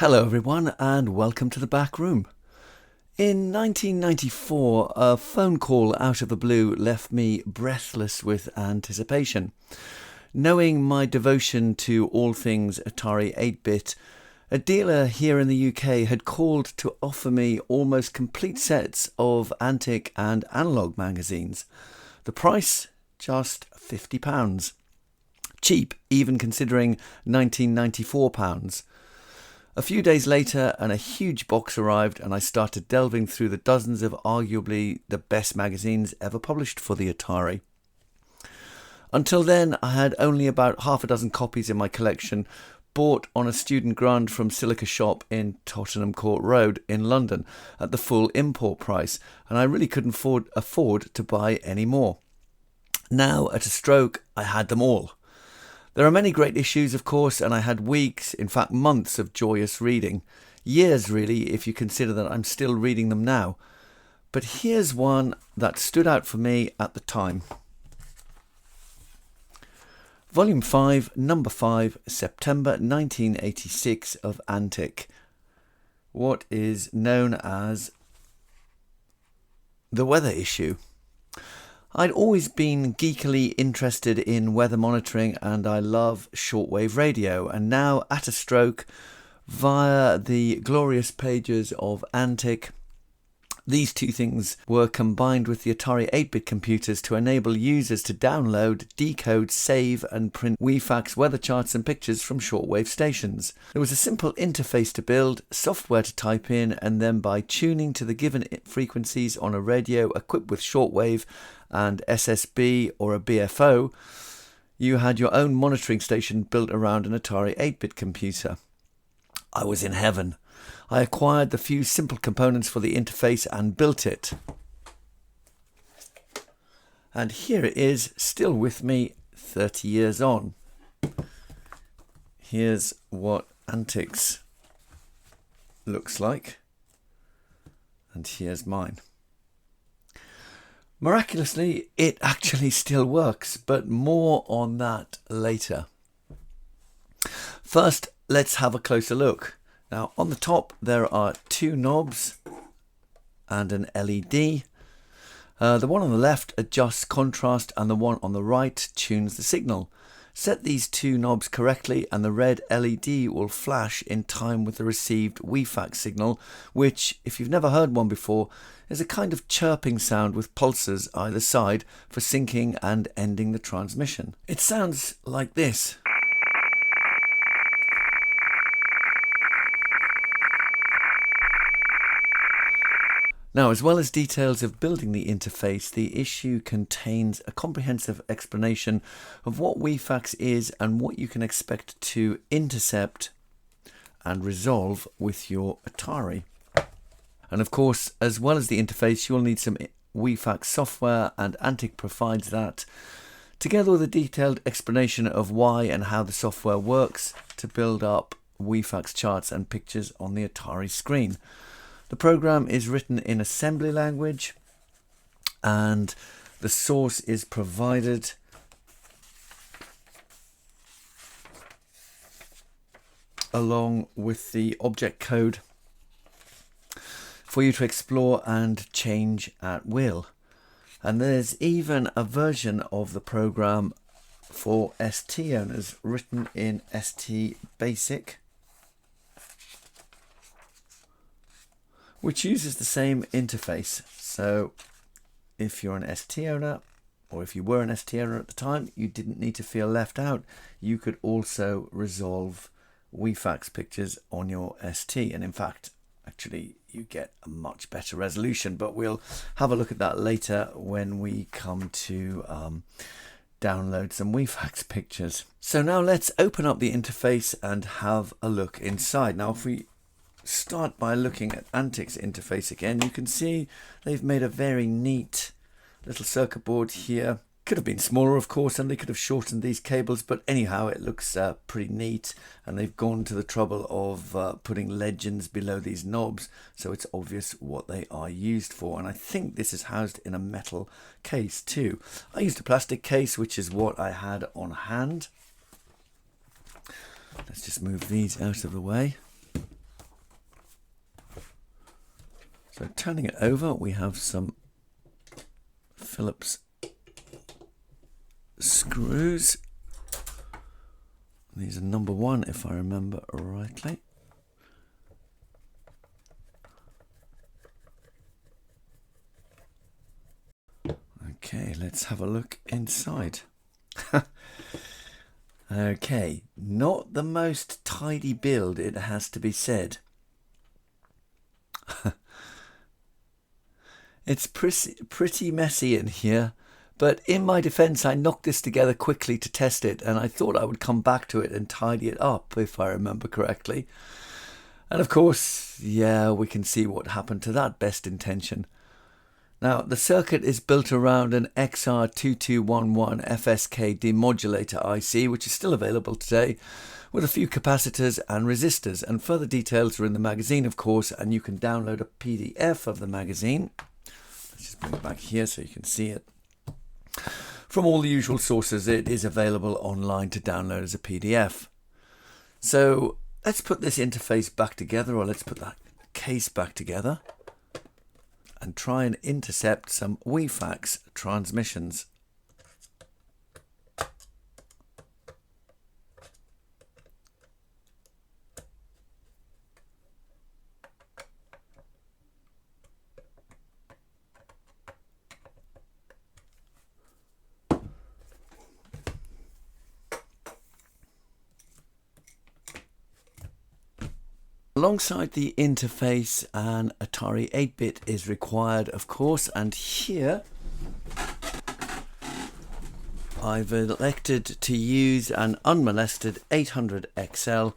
Hello everyone and welcome to the back room. In 1994, a phone call out of the blue left me breathless with anticipation. Knowing my devotion to all things Atari 8-bit, a dealer here in the UK had called to offer me almost complete sets of antique and analogue magazines. The price, just £50. Cheap, even considering £1994. A few days later, and a huge box arrived, and I started delving through the dozens of arguably the best magazines ever published for the Atari. Until then, I had only about half a dozen copies in my collection, bought on a student grant from Silica Shop in Tottenham Court Road in London at the full import price, and I really couldn't afford to buy any more. Now, at a stroke, I had them all. There are many great issues, of course, and I had weeks, in fact months of joyous reading. Years, really, if you consider that I'm still reading them now. But here's one that stood out for me at the time. Volume 5, Number 5, September 1986 of Antic. What is known as the weather issue. I'd always been geekily interested in weather monitoring, and I love shortwave radio, and now at a stroke, via the glorious pages of Antic, these two things were combined with the Atari 8-bit computers to enable users to download, decode, save and print wefax weather charts and pictures from shortwave stations. There was a simple interface to build, software to type in, and then by tuning to the given frequencies on a radio equipped with shortwave and SSB or a BFO, you had your own monitoring station built around an Atari 8-bit computer. I was in heaven. I acquired the few simple components for the interface and built it. And here it is, still with me 30 years on. Here's what Antics looks like. And here's mine. Miraculously, it actually still works, but more on that later. First, let's have a closer look. Now, on the top, there are two knobs and an LED. The one on the left adjusts contrast and the one on the right tunes the signal. Set these two knobs correctly and the red LED will flash in time with the received wefax signal, which, if you've never heard one before, is a kind of chirping sound with pulses either side for syncing and ending the transmission. It sounds like this. Now, as well as details of building the interface, the issue contains a comprehensive explanation of what wefax is and what you can expect to intercept and resolve with your Atari. And of course, as well as the interface, you'll need some wefax software, and Antic provides that, together with a detailed explanation of why and how the software works to build up wefax charts and pictures on the Atari screen. The program is written in assembly language, and the source is provided along with the object code for you to explore and change at will. And there's even a version of the program for ST owners written in ST Basic, which uses the same interface. So if you're an ST owner, or if you were an ST owner at the time, you didn't need to feel left out. You could also resolve wefax pictures on your ST, and in fact, actually, you get a much better resolution, but we'll have a look at that later when we come to download some wefax pictures. So now let's open up the interface and have a look inside. Now, if we start by looking at Antic's interface again, you can see they've made a very neat little circuit board here. Could have been smaller, of course, and they could have shortened these cables, but anyhow, it looks pretty neat, and they've gone to the trouble of putting legends below these knobs, so it's obvious what they are used for. And I think this is housed in a metal case too. I used a plastic case, which is what I had on hand. Let's just move these out of the way. So turning it over, we have some Phillips screws. These are number 1 if I remember rightly. Okay, let's have a look inside. Okay, not the most tidy build, it has to be said. It's pretty messy in here, but in my defense I knocked this together quickly to test it, and I thought I would come back to it and tidy it up if I remember correctly. And of course, yeah, we can see what happened to that best intention. Now, the circuit is built around an XR2211 FSK demodulator IC, which is still available today, with a few capacitors and resistors. And further details are in the magazine, of course, and you can download a PDF of the magazine. Let's just bring it back here so you can see it. From all the usual sources, it is available online to download as a PDF. So let's put this interface back together, or let's put that case back together, and try and intercept some wefax transmissions. Alongside the interface, an Atari 8-bit is required, of course, and here I've elected to use an unmolested 800XL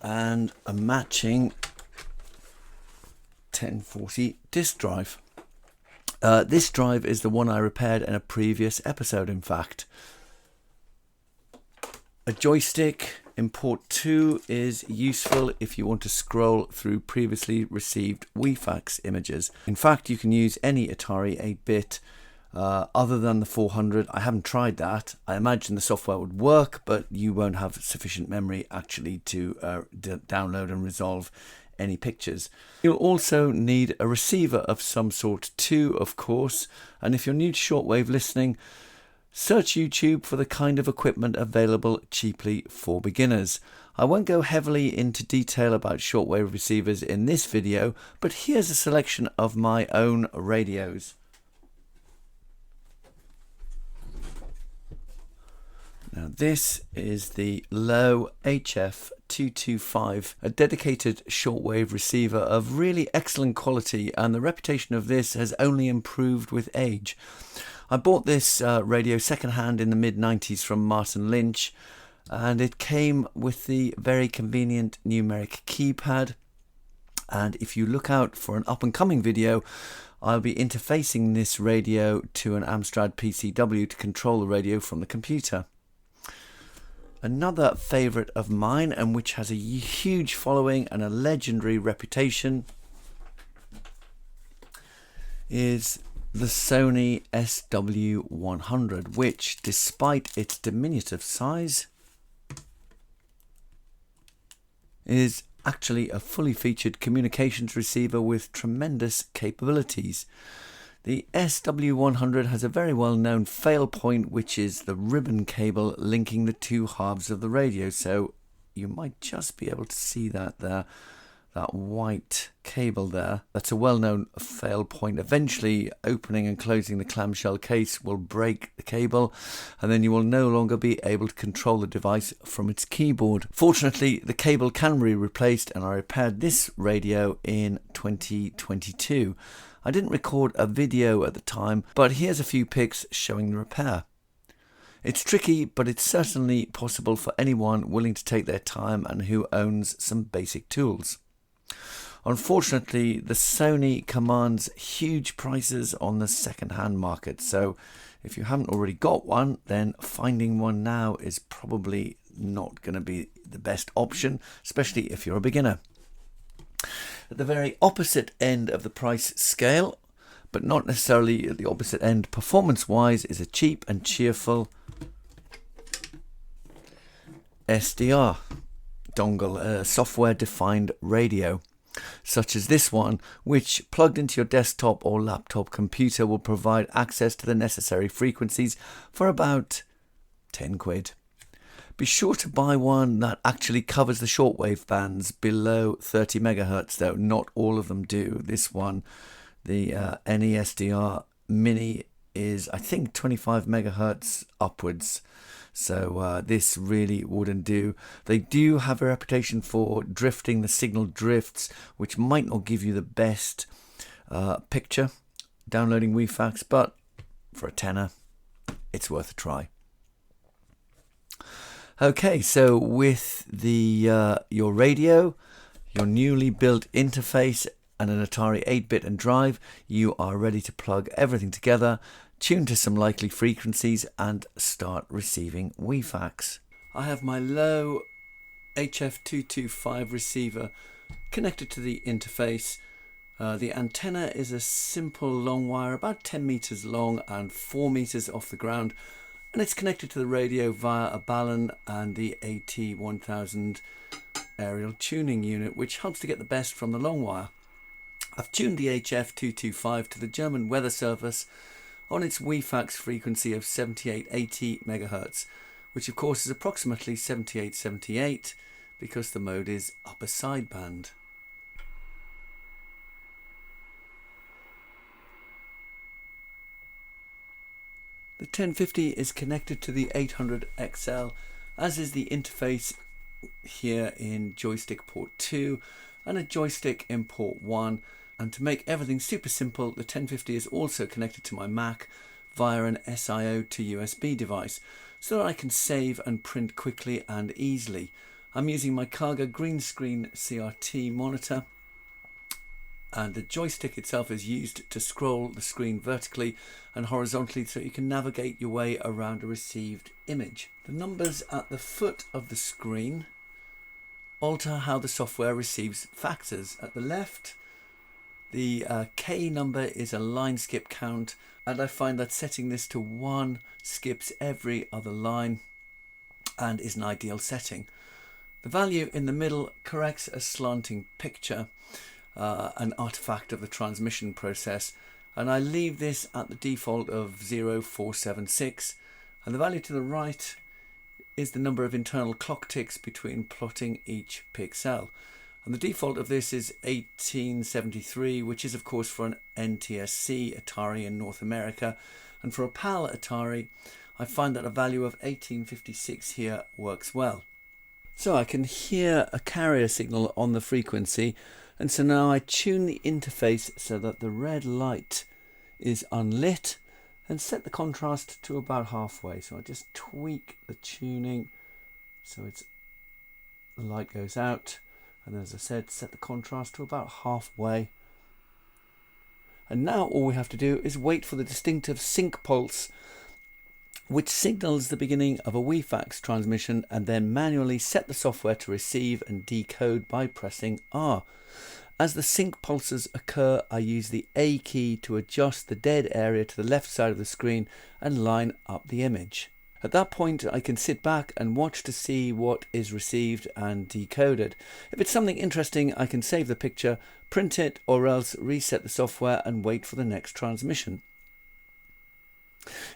and a matching 1040 disk drive. This drive is the one I repaired in a previous episode, in fact. A joystick in port 2 is useful if you want to scroll through previously received wefax images. In fact, you can use any Atari 8-bit other than the 400. I haven't tried that. I imagine the software would work, but you won't have sufficient memory actually to download and resolve any pictures. You'll also need a receiver of some sort too, of course, and if you're new to shortwave listening, search YouTube for the kind of equipment available cheaply for beginners. I won't go heavily into detail about shortwave receivers in this video, but here's a selection of my own radios. Now this is the low HF 225, a dedicated shortwave receiver of really excellent quality, and the reputation of this has only improved with age. I bought this radio secondhand in the mid-90s from Martin Lynch, and it came with the very convenient numeric keypad. And if you look out for an up-and-coming video, I'll be interfacing this radio to an Amstrad PCW to control the radio from the computer. Another favourite of mine, and which has a huge following and a legendary reputation, is the Sony SW100, which, despite its diminutive size, is actually a fully featured communications receiver with tremendous capabilities. The SW100 has a very well-known fail point, which is the ribbon cable linking the two halves of the radio. So you might just be able to see that there, that white cable there. That's a well-known fail point. Eventually, opening and closing the clamshell case will break the cable, and then you will no longer be able to control the device from its keyboard. Fortunately, the cable can be replaced, and I repaired this radio in 2022. I didn't record a video at the time, but here's a few pics showing the repair. It's tricky, but it's certainly possible for anyone willing to take their time and who owns some basic tools. Unfortunately, the Sony commands huge prices on the second-hand market, so if you haven't already got one, then finding one now is probably not going to be the best option, especially if you're a beginner. At the very opposite end of the price scale, but not necessarily at the opposite end performance-wise, is a cheap and cheerful SDR dongle, a software-defined radio, such as this one, which plugged into your desktop or laptop computer will provide access to the necessary frequencies for about 10 quid. Be sure to buy one that actually covers the shortwave bands below 30 megahertz, though not all of them do. This one, the NESDR Mini, is I think 25 megahertz upwards. So this really wouldn't do. They do have a reputation for drifting. The signal drifts, which might not give you the best picture downloading wefax, but for a tenner, it's worth a try. Okay, so with the your radio, your newly built interface, and an Atari 8-bit and drive, you are ready to plug everything together, tune to some likely frequencies, and start receiving wefax. I have my low HF225 receiver connected to the interface. The antenna is a simple long wire, about 10 meters long and 4 meters off the ground, and it's connected to the radio via a balun and the AT1000 aerial tuning unit, which helps to get the best from the long wire. I've tuned the HF225 to the German Weather Service on its wefax frequency of 7880 megahertz, which of course is approximately 7878 because the mode is upper sideband. The 1050 is connected to the 800XL, as is the interface here in joystick port 2 and a joystick in port 1. And to make everything super simple, the 1050 is also connected to my Mac via an SIO to USB device, so that I can save and print quickly and easily. I'm using my Kaga green screen CRT monitor, and the joystick itself is used to scroll the screen vertically and horizontally so you can navigate your way around a received image. The numbers at the foot of the screen alter how the software receives faxes. At the left, the K number is a line skip count, and I find that setting this to 1 skips every other line and is an ideal setting. The value in the middle corrects a slanting picture, an artifact of the transmission process, and I leave this at the default of 0476, and the value to the right is the number of internal clock ticks between plotting each pixel. And the default of this is 1873, which is of course for an NTSC Atari in North America. And for a PAL Atari, I find that a value of 1856 here works well. So I can hear a carrier signal on the frequency, and so now I tune the interface so that the red light is unlit and set the contrast to about halfway. So I just tweak the tuning so the light goes out. And as I said, set the contrast to about halfway. And now all we have to do is wait for the distinctive sync pulse, which signals the beginning of a wefax transmission, and then manually set the software to receive and decode by pressing R. As the sync pulses occur, I use the A key to adjust the dead area to the left side of the screen and line up the image. At that point, I can sit back and watch to see what is received and decoded. If it's something interesting, I can save the picture, print it, or else reset the software and wait for the next transmission.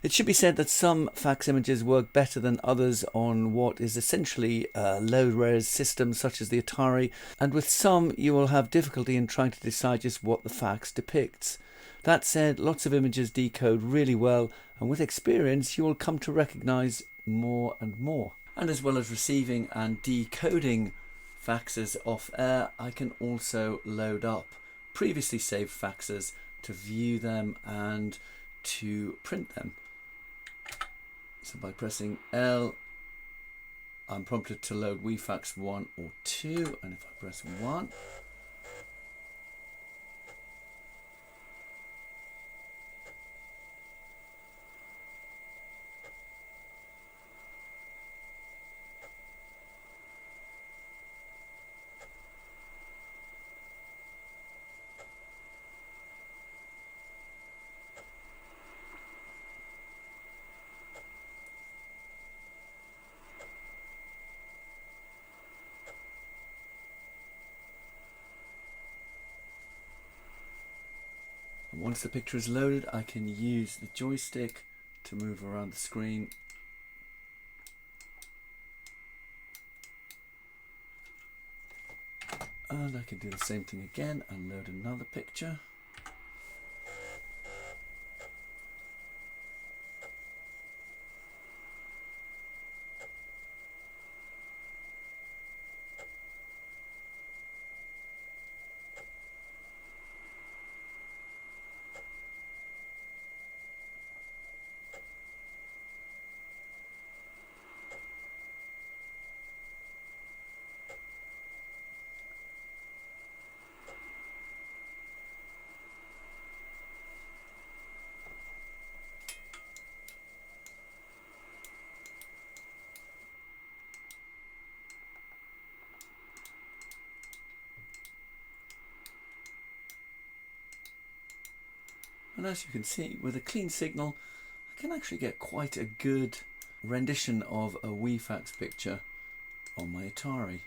It should be said that some fax images work better than others on what is essentially a low-res system such as the Atari, and with some you will have difficulty in trying to decide just what the fax depicts. That said, lots of images decode really well, and with experience you will come to recognize more and more. And as well as receiving and decoding faxes off air, I can also load up previously saved faxes to view them and to print them. So by pressing L, I'm prompted to load wefax 1 or 2, and if I press 1, Once the picture is loaded, I can use the joystick to move around the screen. And I can do the same thing again and load another picture. And as you can see, with a clean signal, I can actually get quite a good rendition of a wefax picture on my Atari.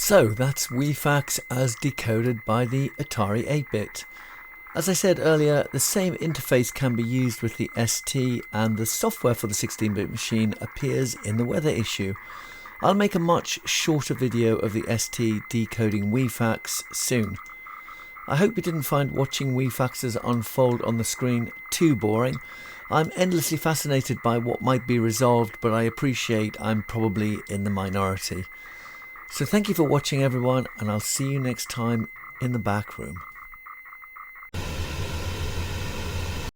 So that's wefax as decoded by the Atari 8-bit. As I said earlier, the same interface can be used with the ST, and the software for the 16-bit machine appears in the weather issue. I'll make a much shorter video of the ST decoding wefax soon. I hope you didn't find watching wefaxes unfold on the screen too boring. I'm endlessly fascinated by what might be resolved, but I appreciate I'm probably in the minority. So thank you for watching everyone, and I'll see you next time in the back room.